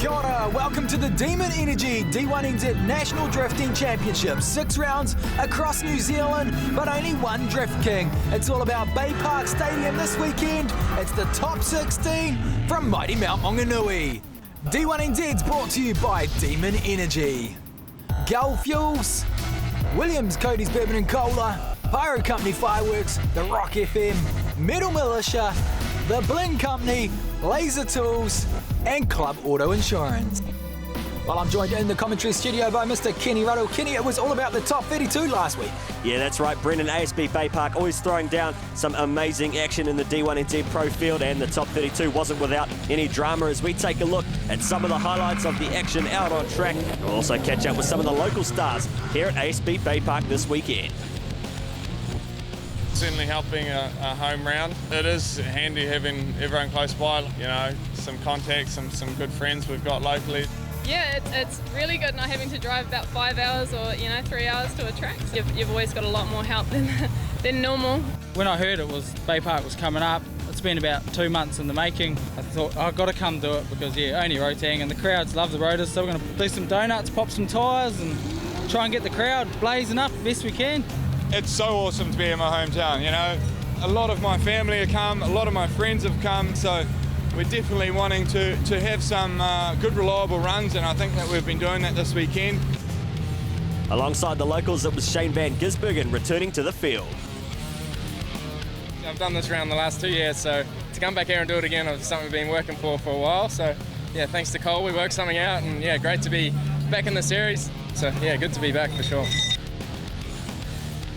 Kia ora, welcome to the D1NZ D1NZ National Drifting Championship. 6 rounds across New Zealand, but only one Drift King. It's all about Baypark Stadium this weekend. It's the top 16 from mighty Mount Maunganui. D1NZ's brought to you by Demon Energy, Gull Fuels, Williams Cody's Bourbon and Cola, Pyro Company Fireworks, The Rock FM, Metal Militia, The Bling Company, Laser Tools, and Club Auto Insurance. Well, I'm joined in the commentary studio by Mr. Kenny Ruddle. Kenny, it was all about the top 32 last week. Yeah, that's right, Brendan. ASB Baypark always throwing down some amazing action in the D1NZ Pro field, and the top 32 wasn't without any drama as we take a look at some of the highlights of the action out on track. We'll also catch up with some of the local stars here at ASB Baypark this weekend. Certainly helping a home round. It is handy having everyone close by, you know, some contacts, some good friends we've got locally. Yeah, it's really good not having to drive about 5 hours or 3 hours to a track. You've always got a lot more help than normal. When I heard Baypark was coming up, it's been about 2 months in the making. I thought I've got to come do it because only Rotang and the crowds love the rotors, so we're going to do some donuts, pop some tyres and try and get the crowd blazing up best we can. It's so awesome to be in my hometown, you know. A lot of my family have come, a lot of my friends have come, so we're definitely wanting to have some good reliable runs, and I think that we've been doing that this weekend. Alongside the locals, it was Shane van Gisbergen returning to the field. I've done this round the last 2 years, so to come back here and do it again is something we've been working for a while. So yeah, thanks to Cole, we worked something out, and yeah, great to be back in the series. So yeah, good to be back for sure.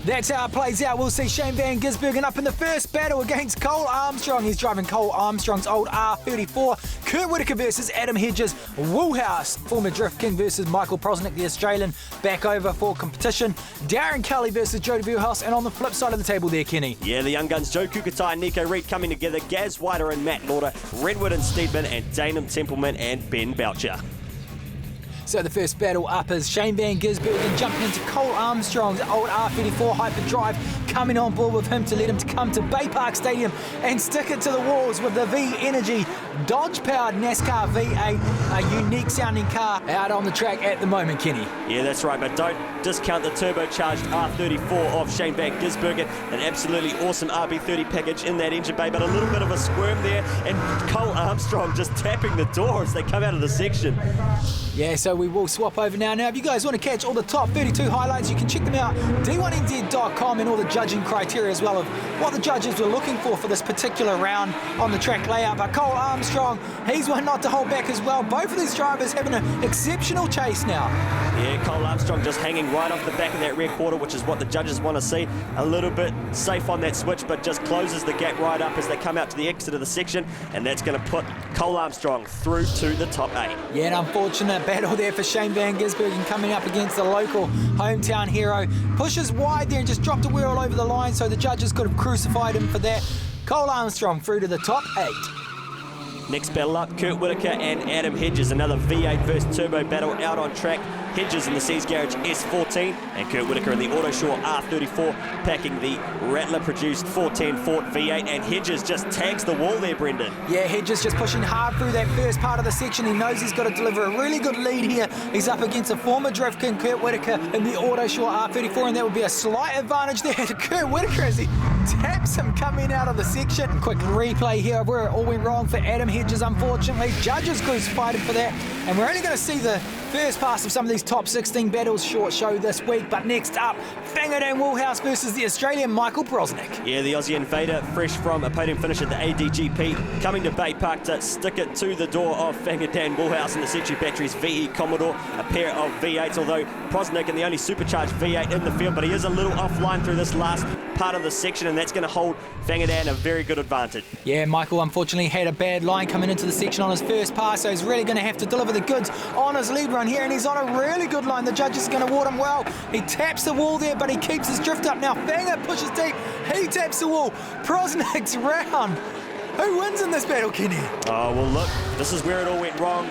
That's how it plays out. We'll see Shane van Gisbergen up in the first battle against Cole Armstrong. He's driving Cole Armstrong's old R34. Kurt Whitaker versus Adam Hedges. Woolhouse, former Drift King, versus Michael Prosnick, the Australian, back over for competition. Darren Kelly versus Jody Woolhouse. And on the flip side of the table there, Kenny. Yeah, the young guns Joe Kukatai and Nico Reed coming together. Gaz Whiter and Matt Lauder, Redwood and Steedman, and Danum Templeman and Ben Boucher. So the first battle up is Shane van Gisbergen jumping into Cole Armstrong's old R34 Hyperdrive, coming on board with him to let him to come to Baypark Stadium and stick it to the walls with the V Energy Dodge-powered NASCAR V8, a unique sounding car out on the track at the moment, Kenny. Yeah, that's right, but don't discount the turbocharged R34 of Shane van Gisbergen. An absolutely awesome RB30 package in that engine bay, but a little bit of a squirm there, and Cole Armstrong just tapping the door as they come out of the section. Yeah, so we will swap over now. Now, if you guys want to catch all the top 32 highlights, you can check them out, D1NZ.com, and all the judging criteria as well of what the judges were looking for this particular round on the track layout. But Cole Armstrong, he's one not to hold back as well. Both of these drivers having an exceptional chase now. Yeah, Cole Armstrong just hanging right off the back of that rear quarter, which is what the judges want to see. A little bit safe on that switch, but just closes the gap right up as they come out to the exit of the section, and that's going to put Cole Armstrong through to the top 8. Yeah, an unfortunate battle there for Shane van Gisbergen coming up against the local hometown hero. Pushes wide there and just dropped a wheel all over the line, so the judges could have crucified him for that. Cole Armstrong through to the top 8. Next battle up, Kurt Whitaker and Adam Hedges. Another V8 versus turbo battle out on track. Hedges in the Seas Garage S14 and Kurt Whitaker in the Autoshore R34 packing the Rattler-produced 410 Ford V8, and Hedges just tags the wall there, Brendan. Yeah, Hedges just pushing hard through that first part of the section. He knows he's got to deliver a really good lead here. He's up against a former Drift King, Kurt Whitaker, in the Autoshore R34, and that would be a slight advantage there to Kurt Whitaker as he taps him coming out of the section. Quick replay here of where it all went wrong for Adam Hedges, unfortunately. Judges crucified him for that, and we're only going to see the first pass of some of these top 16 battles short show this week. But next up, Dan Woolhouse versus the Australian Michael Prosnick. Yeah, the Aussie invader, fresh from a podium finish at the ADGP, coming to Baypark to stick it to the door of Dan Woolhouse and the Century Batteries VE Commodore, a pair of V8s, although Prosnick in the only supercharged V8 in the field, but he is a little offline through this last part of the section, and that's going to hold Dan a very good advantage. Yeah, Michael unfortunately had a bad line coming into the section on his first pass, so he's really going to have to deliver the goods on his lead run here, and he's on a really good line. The judges are going to award him well. He taps the wall there, but he keeps his drift up. Now Fanger pushes deep, he taps the wall. Prosnick's round. Who wins in this battle, Kenny? Oh, well look, this is where it all went wrong.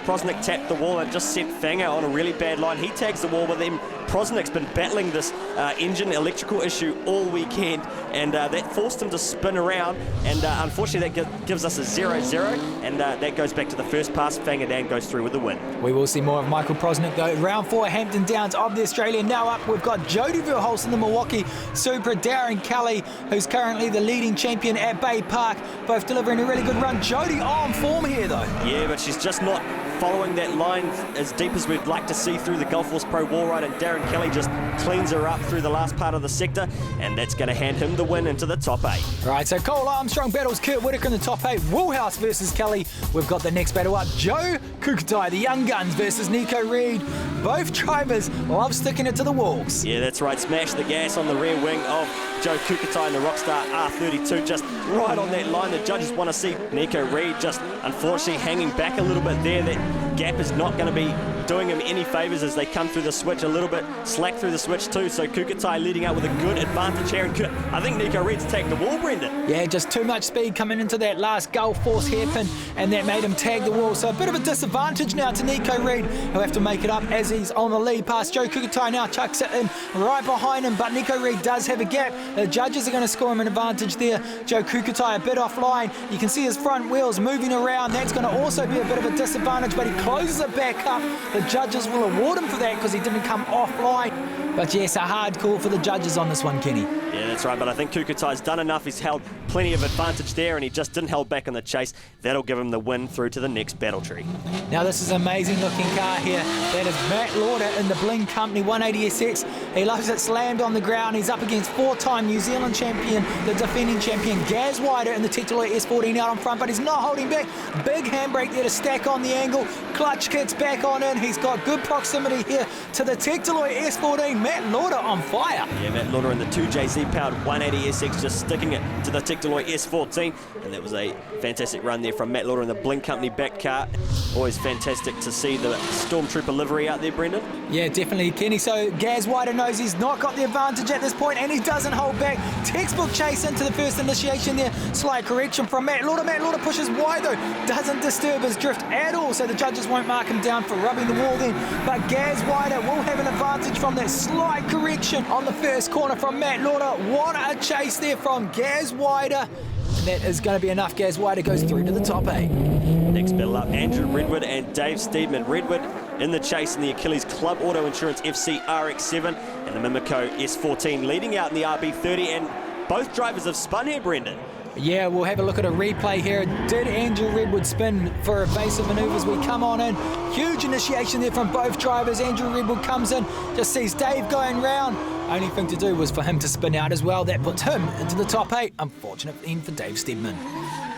Prosnick tapped the wall and just sent Fanger on a really bad line. He tags the wall, but then Prosnick's been battling this engine electrical issue all weekend, and that forced him to spin around, and unfortunately that gives us a 0-0, and that goes back to the first pass. Whangadan goes through with the win. We will see more of Michael Prosnick though. Round 4, Hampton Downs of the Australian. Now up, we've got Jody Verhulst in the Milwaukee Supra, Darren Kelly, who's currently the leading champion at Baypark, both delivering a really good run. Jody on form here though. Yeah, but she's just not following that line as deep as we'd like to see through the Gulf Force Pro wall ride, and Darren Kelly just cleans her up through the last part of the sector, and that's going to hand him the win into the top 8. Right, so Cole Armstrong battles Kurt Whitaker in the top 8, Woolhouse versus Kelly. We've got the next battle up, Joe Kukutai, the Young Guns versus Nico Reed. Both drivers love sticking it to the walls. Yeah, that's right, smash the gas on the rear wing of Joe Kukutai and the Rockstar R32, just right on that line. The judges want to see Nico Reed just unfortunately hanging back a little bit there. That gap is not going to be doing him any favours as they come through the switch, a little bit slack through the switch too. So Kukutai leading out with a good advantage here, and I think Nico Reed's tagged the wall, Brendan. Yeah, just too much speed coming into that last Gulf Force hairpin, and that made him tag the wall. So a bit of a disadvantage now to Nico Reed. He'll have to make it up as he's on the lead past Joe Kukutai. Now chucks it in right behind him, but Nico Reed does have a gap. The judges are going to score him an advantage there. Joe Kukutai a bit offline. You can see his front wheels moving around. That's going to also be a bit of a disadvantage, but he closes it back up. The judges will award him for that because he didn't come offline. But yes, a hard call for the judges on this one, Kenny. Yeah, that's right, but I think Kukutai's done enough. He's held plenty of advantage there, and he just didn't hold back on the chase. That'll give him the win through to the next battle tree. Now this is an amazing looking car here. That is Matt Lauder in the Bling Company 180SX. He loves it slammed on the ground. He's up against 4-time New Zealand champion, the defending champion Gaz Wider in the Tectaloy S14 out on front, but he's not holding back. Big handbrake there to stack on the angle. Clutch kits back on in. He's got good proximity here to the Tectaloy S14. Matt Lauder on fire. Yeah, Matt Lauder in the 2JZ powered 180SX just sticking it to the Tectaloy S14, and that was a fantastic run there from Matt Lauder in the Bling Company back car. Always fantastic to see the Stormtrooper livery out there, Brendan. Yeah, definitely, Kenny. So Gaz Wider knows he's not got the advantage at this point, and he doesn't hold back. Textbook chase into the first initiation there. Slight correction from Matt Lauder. Matt Lauder pushes wide though, doesn't disturb his drift at all, so the judges won't mark him down for rubbing the wall then. But Gaz Wider will have an advantage from that slight correction on the first corner from Matt Lauder. What a chase there from Gaz Wider. And that is going to be enough. Gaz Wider goes through to the top 8. Next battle up, Andrew Redwood and Dave Steedman. Redwood in the chase in the Achilles Club Auto Insurance FC RX7 and the Mimico S14 leading out in the RB30, and both drivers have spun here, Brendan. Yeah, we'll have a look at a replay here. Did Andrew Redwood spin for evasive manoeuvres? We come on in. Huge initiation there from both drivers. Andrew Redwood comes in, just sees Dave going round. Only thing to do was for him to spin out as well. That puts him into the top 8. Unfortunate end for Dave Steedman.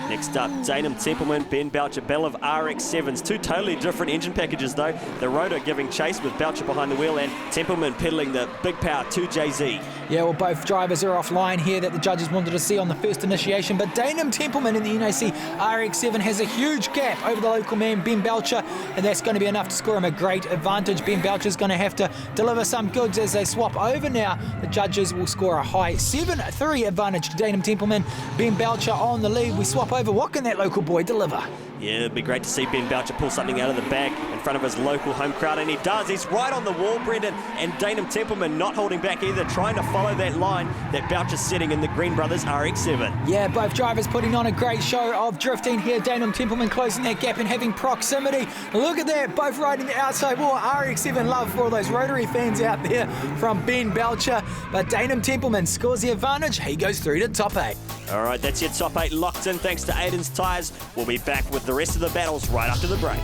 Next up, Dainham Templeman, Ben Boucher, battle of RX7s. Two totally different engine packages though. The Rotor giving chase with Boucher behind the wheel and Templeman pedaling the big power 2JZ. Yeah, well, both drivers are offline here that the judges wanted to see on the first initiation, but Dainham Templeman in the NAC RX7 has a huge gap over the local man, Ben Boucher, and that's going to be enough to score him a great advantage. Ben Boucher's going to have to deliver some goods as they swap over now. The judges will score a high 7-3 advantage to Dainham Templeman. Ben Boucher on the lead. We swap over. What can that local boy deliver? Yeah, it'd be great to see Ben Boucher pull something out of the bag in front of his local home crowd, and he does. He's right on the wall, Brendan, and Dainham Templeman not holding back either, trying to follow that line that Boucher's setting in the Green Brothers RX7. Yeah, both drivers putting on a great show of drifting here. Dainham Templeman closing that gap and having proximity. Look at that, both riding the outside wall. RX7 love for all those rotary fans out there from Ben Boucher, but Dainham Templeman scores the advantage. He goes through to top 8. All right, that's your top 8 locked in thanks to Aiden's Tyres. We'll be back with the rest of the battles right after the break.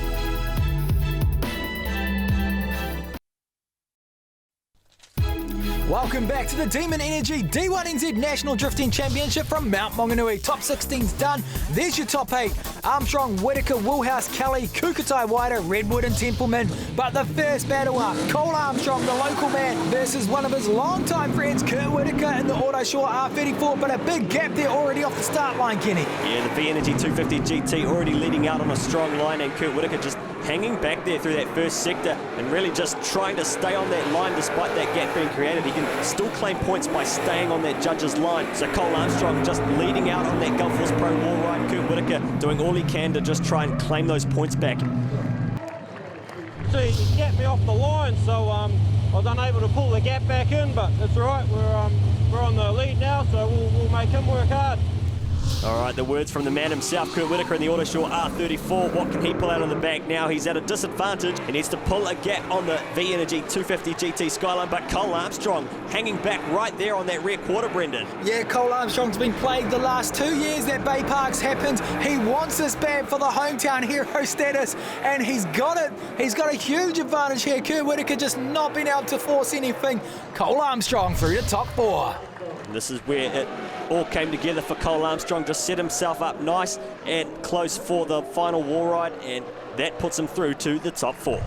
Welcome back to the Demon Energy D1NZ National Drifting Championship from Mount Maunganui. Top 16's done. There's your top 8. Armstrong, Whitaker, Woolhouse, Kelly, Kukutai, Wider, Redwood and Templeman. But the first battle up, Cole Armstrong, the local man, versus one of his longtime friends, Kurt Whitaker in the Autoshore R34. But a big gap there already off the start line, Kenny. Yeah, the V-Energy 250 GT already leading out on a strong line, and Kurt Whitaker just hanging back there through that first sector and really just trying to stay on that line despite that gap being created. He can still claim points by staying on that judge's line. So Cole Armstrong just leading out on that Gulf Force Pro wall ride. Kurt Whitaker doing all he can to just try and claim those points back. See, he gapped me off the line, so I was unable to pull the gap back in, but it's all right. We're on the lead now, so we'll make him work hard. All right, the words from the man himself, Kurt Whitaker in the Autosure R34. What can he pull out of the bag now? He's at a disadvantage. He needs to pull a gap on the V-Energy 250 GT Skyline, but Cole Armstrong hanging back right there on that rear quarter, Brendan. Yeah, Cole Armstrong's been plagued the last 2 years that Baypark's happened. He wants this bad for the hometown hero status, and he's got it. He's got a huge advantage here. Kurt Whitaker just not been able to force anything. Cole Armstrong through the top 4. This is where it all came together for Cole Armstrong, just set himself up nice and close for the final wall ride, and that puts him through to the top 4.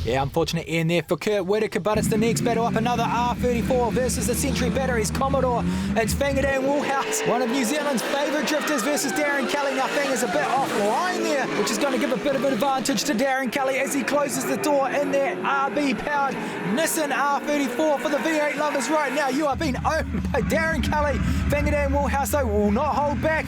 Yeah, unfortunate end there for Kurt Whitaker, but it's the next battle up. Another R34 versus the Century Batteries Commodore. It's Fangadan Woolhouse, one of New Zealand's favourite drifters, versus Darren Kelly. Now Fang is a bit offline there, which is going to give a bit of an advantage to Darren Kelly as he closes the door in that RB-powered Nissan R34 for the V8 lovers right now. You are being owned by Darren Kelly. Fangadan Woolhouse, though, will not hold back.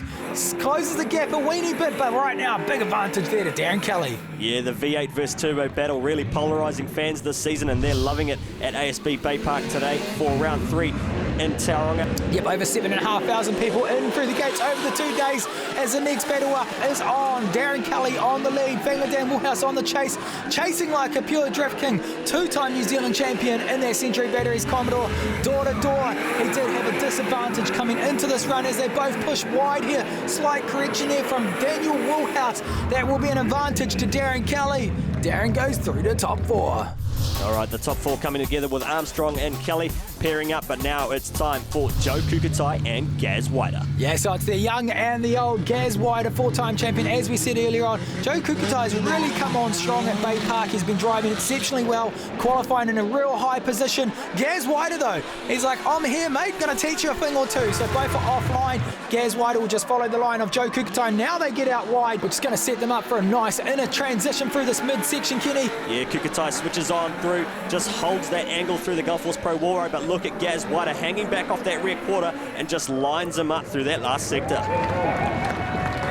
Closes the gap a weenie bit, but right now, big advantage there to Darren Kelly. Yeah, the V8 versus Turbo battle really polarising fans this season, and they're loving it at ASB Baypark today for round 3 in Tauranga. Yep, over 7,500 people in through the gates over the 2 days as the next battle up is on. Darren Kelly on the lead, Fangadan Woolhouse on the chase, chasing like a pure drift king, 2-time New Zealand champion in their Century Batteries Commodore. Door to door, he did have a disadvantage coming into this run as they both push wide here. Slight correction there from Daniel Woolhouse. That will be an advantage to Darren Kelly. Darren goes through to top 4. All right, the top 4 coming together with Armstrong and Kelly pairing up, but now it's time for Joe Kukatai and Gaz Whiter. Yeah, so it's the young and the old. Gaz Whiter, 4-time champion, as we said earlier on. Joe Kukatai's really come on strong at Baypark. He's been driving exceptionally well, qualifying in a real high position. Gaz Whiter, though, he's like, I'm here, mate, gonna teach you a thing or two. So both are offline. Gaz Whiter will just follow the line of Joe Kukatai. Now they get out wide, which is gonna set them up for a nice inner transition through this midsection, Kenny. Yeah, Kukatai switches on through, just holds that angle through the Gulf Force Pro wall ride, but look at Gaz Whiter hanging back off that rear quarter and just lines him up through that last sector.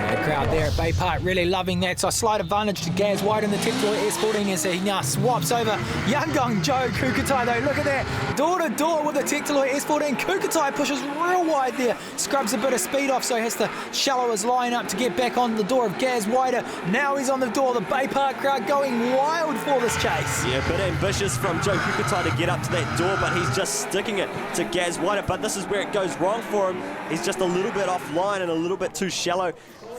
The crowd there at Baypark really loving that, so a slight advantage to Gaz White in the Tector S14 as he now swaps over Yangon Joe Kukatai though. Look at that, door to door with the Tector S14. Kukatai pushes real wide there, scrubs a bit of speed off, so he has to shallow his line up to get back on the door of Gaz Whiter. Now he's on the door, the Baypark crowd going wild for this chase. Yeah, a bit ambitious from Joe Kukatai to get up to that door, but he's just sticking it to Gaz Whiter. But this is where it goes wrong for him. He's just a little bit offline and a little bit too shallow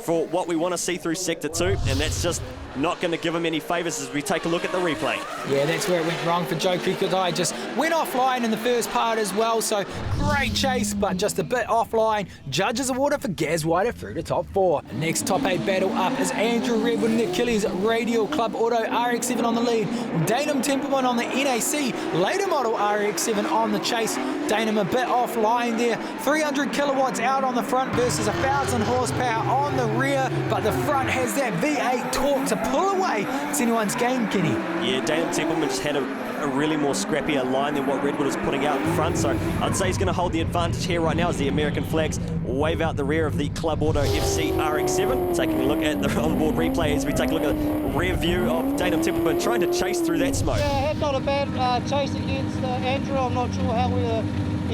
for what we want to see through Sector 2, and that's just not going to give him any favours as we take a look at the replay. Yeah, that's where it went wrong for Joe Kukatai. Just went offline in the first part as well, so great chase, but just a bit offline. Judges awarded for Gaz Whiter through to top 4. Next top 8 battle up is Andrew Redwood and Achilles Radial Club Auto RX-7 on the lead. Danum Templeman on the NAC later model RX-7 on the chase. Danum a bit offline there. 300 kilowatts out on the front versus 1,000 horsepower on the rear, but the front has that V8 torque to pull away. It's anyone's game, Kenny. Yeah, Daniel Templeman just had a really more scrappier line than what Redwood was putting out in front, so I'd say he's going to hold the advantage here right now as the American flags wave out the rear of the Club Auto FC RX-7. Taking a look at the onboard replay as we take a look at the rear view of Daniel Templeman trying to chase through that smoke. Yeah, had not a bad chase against Andrew. I'm not sure how we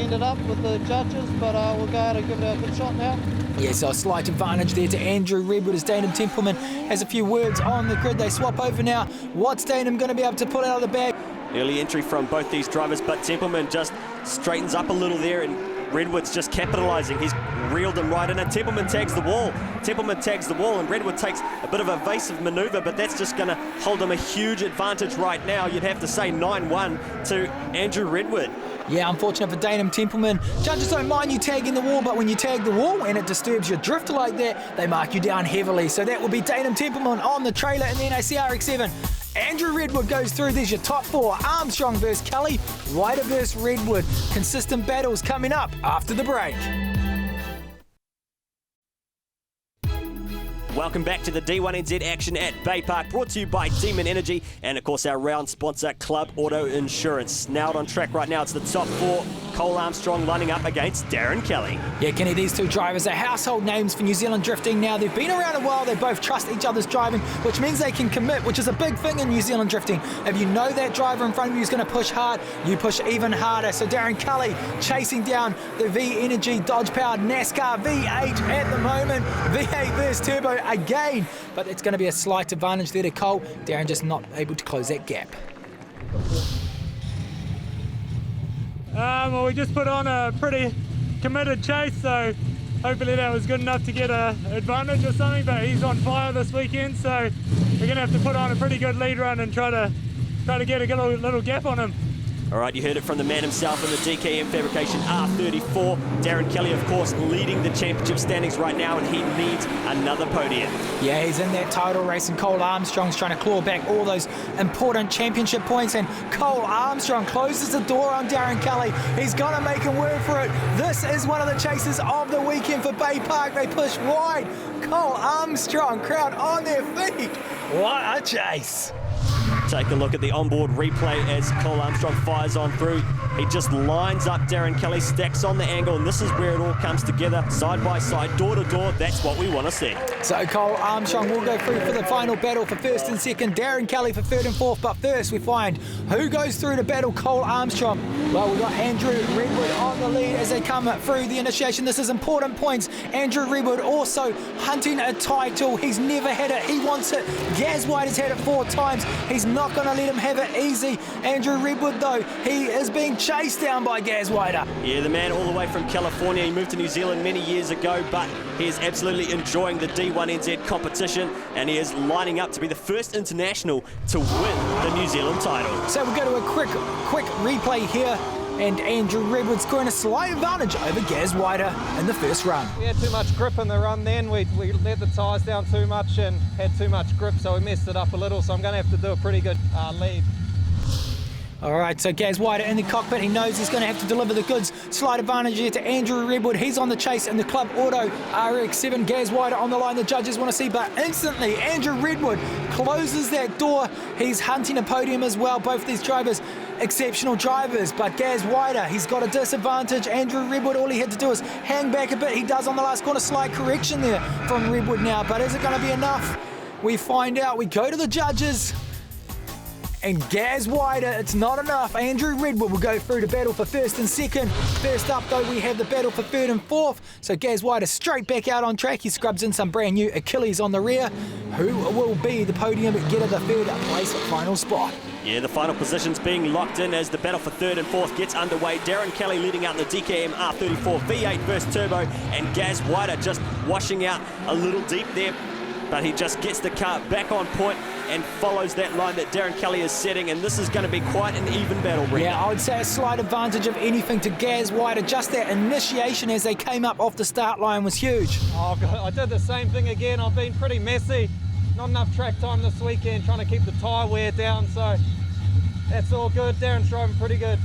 ended up with the judges, but we'll go out and give it a good shot now. Yeah, so a slight advantage there to Andrew Redwood as Danum Templeman has a few words on the grid. They swap over now. What's Danum going to be able to pull out of the bag? Early entry from both these drivers, but Templeman just straightens up a little there, and Redwood's just capitalising. He's reeled him right in, and Templeman tags the wall. Templeman tags the wall, and Redwood takes a bit of a evasive manoeuvre, but that's just going to hold him a huge advantage right now. You'd have to say 9-1 to Andrew Redwood. Yeah, unfortunate for Danum Templeman. Judges don't mind you tagging the wall, but when you tag the wall and it disturbs your drifter like that, they mark you down heavily. So that will be Danum Templeman on the trailer in the NAC RX-7. Andrew Redwood goes through. There's your top 4. Armstrong versus Kelly, Whiter versus Redwood. Consistent battles coming up after the break. Welcome back to the D1NZ action at Baypark, brought to you by D1NZ and, of course, our round sponsor, Club Auto Insurance. Now out on track right now, it's the top 4. Cole Armstrong lining up against Darren Kelly. Yeah, Kenny, these two drivers are household names for New Zealand drifting now. They've been around a while, they both trust each other's driving, which means they can commit, which is a big thing in New Zealand drifting. If you know that driver in front of you is going to push hard, you push even harder. So Darren Kelly chasing down the V-Energy Dodge-powered NASCAR V8 at the moment. V8 versus turbo again, but it's going to be a slight advantage there to Cole. Darren just not able to close that gap. Well, we just put on a pretty committed chase, so hopefully that was good enough to get an advantage or something, but he's on fire this weekend, so we're going to have to put on a pretty good lead run and try to get a little gap on him. All right, you heard it from the man himself in the DKM Fabrication R34. Darren Kelly, of course, leading the championship standings right now, and he needs another podium. Yeah, he's in that title race, and Cole Armstrong's trying to claw back all those important championship points, and Cole Armstrong closes the door on Darren Kelly. He's going to make him work for it. This is one of the chases of the weekend for Baypark. They push wide. Cole Armstrong, crowd on their feet. What a chase. Take a look at the onboard replay as Cole Armstrong fires on through. He just lines up Darren Kelly, stacks on the angle, and this is where it all comes together, side by side, door to door. That's what we want to see. So Cole Armstrong will go through for the final battle for first and second, Darren Kelly for third and fourth, but first we find who goes through to battle Cole Armstrong. Well, we've got Andrew Redwood on the lead as they come through the initiation. This is important points. Andrew Redwood also hunting a title. He's never had it. He wants it. Gaz White has had it 4 times. He's not going to let him have it easy. Andrew Redwood, though, he is being chased down by Gaz White. Yeah, the man all the way from California. He moved to New Zealand many years ago, but he is absolutely enjoying the D1NZ competition, and he is lining up to be the first international to win the New Zealand title. So we'll go to a quick replay here, and Andrew Redwood scoring a slight advantage over Gaz White in the first run. We had too much grip in the run then. We let the tyres down too much and had too much grip, so we messed it up a little, so I'm going to have to do a pretty good lead. All right, so Gaz White in the cockpit. He knows he's going to have to deliver the goods. Slight advantage here to Andrew Redwood. He's on the chase in the Club Auto RX-7. Gaz White on the line the judges want to see, but instantly Andrew Redwood closes that door. He's hunting a podium as well. Both these drivers, exceptional drivers, but Gaz White, he's got a disadvantage. Andrew Redwood, all he had to do is hang back a bit. He does on the last corner. Slight correction there from Redwood now, but is it going to be enough? We find out. We go to the judges. And Gaz White, it's not enough. Andrew Redwood will go through to battle for first and second. First up, though, we have the battle for third and fourth. So Gaz White is straight back out on track. He scrubs in some brand new Achilles on the rear. Who will be the podium getter, the third place final spot? Yeah, the final position's being locked in as the battle for third and fourth gets underway. Darren Kelly leading out in the DKM R34 V8 versus Turbo, and Gaz White just washing out a little deep there. But he just gets the car back on point and follows that line that Darren Kelly is setting, and this is going to be quite an even battle, Brent. Yeah, I would say a slight advantage of anything to Gaz White. Just that initiation as they came up off the start line was huge. Oh, God, I did the same thing again. I've been pretty messy. Not enough track time this weekend, trying to keep the tyre wear down, so that's all good. Darren's driving pretty good.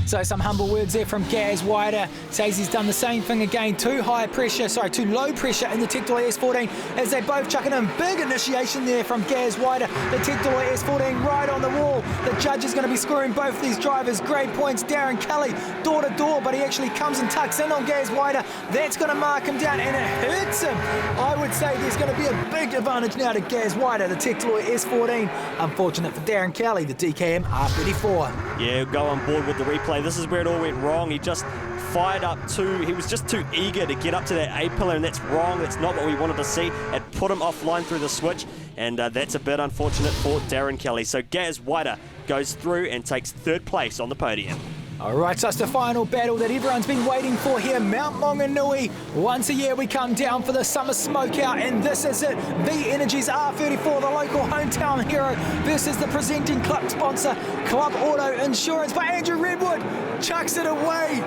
So some humble words there from Gaz White. Says he's done the same thing again. Too low pressure in the Tectaloy S14 as they both chuck it in. Big initiation there from Gaz White. The Tectaloy S14 right on the wall. The judge is going to be scoring both these drivers great points. Darren Kelly door to door, but he actually comes and tucks in on Gaz White. That's going to mark him down, and it hurts him. I would say there's going to be a big advantage now to Gaz White, the Tectaloy S14. Unfortunate for Darren Kelly, the DKM R34. Yeah, go on board with the replay. This is where it all went wrong. He just fired up he was just too eager to get up to that A-pillar, and that's wrong. That's not what we wanted to see. It put him offline through the switch, and that's a bit unfortunate for Darren Kelly. So Gaz White goes through and takes third place on the podium. All right, so it's the final battle that everyone's been waiting for here. Mount Maunganui. Once a year we come down for the summer smokeout, and this is it. V-Energy's R34, the local hometown hero, versus the presenting club sponsor, Club Auto Insurance. But Andrew Redwood chucks it away.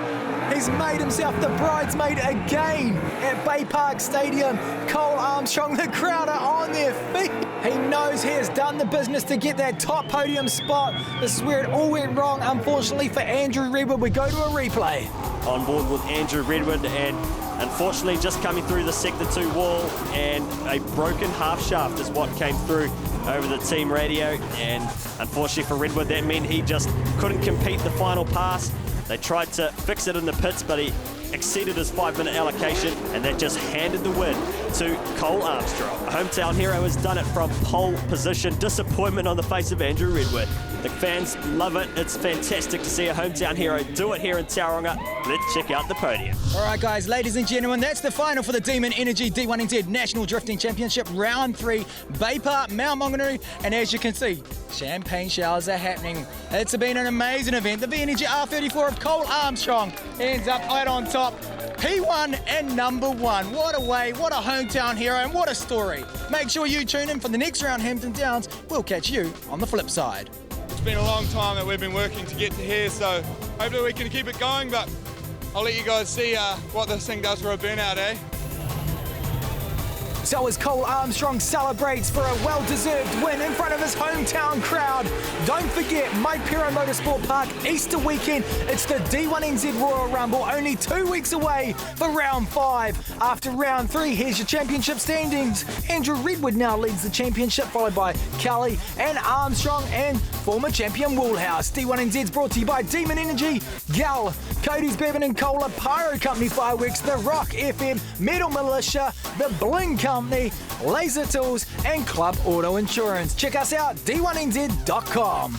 He's made himself the bridesmaid again at Baypark Stadium. Cole Armstrong, the crowd are on their feet. He knows he has done the business to get that top podium spot. This is where it all went wrong, unfortunately, for Andrew Redwood. We go to a replay. On board with Andrew Redwood, and unfortunately just coming through the Sector 2 wall, and a broken half shaft is what came through over the team radio, and unfortunately for Redwood that meant he just couldn't compete the final pass. They tried to fix it in the pits, but he exceeded his 5-minute allocation, and that just handed the win to Cole Armstrong. A hometown hero has done it from pole position. Disappointment on the face of Andrew Redwood. The fans love it. It's fantastic to see a hometown hero do it here in Tauranga. Let's check out the podium. All right, guys, ladies and gentlemen, that's the final for the Demon Energy D1NZ National Drifting Championship, Round 3, Baypark, Mount Maunganui, and as you can see, champagne showers are happening. It's been an amazing event. The VNG R34 of Cole Armstrong ends up right on top. P1 and number 1. What a way, what a hometown hero, and what a story. Make sure you tune in for the next round, Hampton Downs. We'll catch you on the flip side. It's been a long time that we've been working to get to here, so hopefully we can keep it going, but I'll let you guys see what this thing does for a burnout, eh? So as Cole Armstrong celebrates for a well-deserved win in front of his hometown crowd, don't forget Maipiro Motorsport Park Easter weekend. It's the D1NZ Royal Rumble, only 2 weeks away for round 5. After round 3, here's your championship standings. Andrew Redwood now leads the championship, followed by Kelly and Armstrong and former champion Woolhouse. D1NZ's brought to you by Demon Energy, Gal, Cody's Bevan and Cola, Pyro Company Fireworks, The Rock FM, Metal Militia, The Bling Company, Laser Tools and Club Auto Insurance. Check us out, D1NZ.com.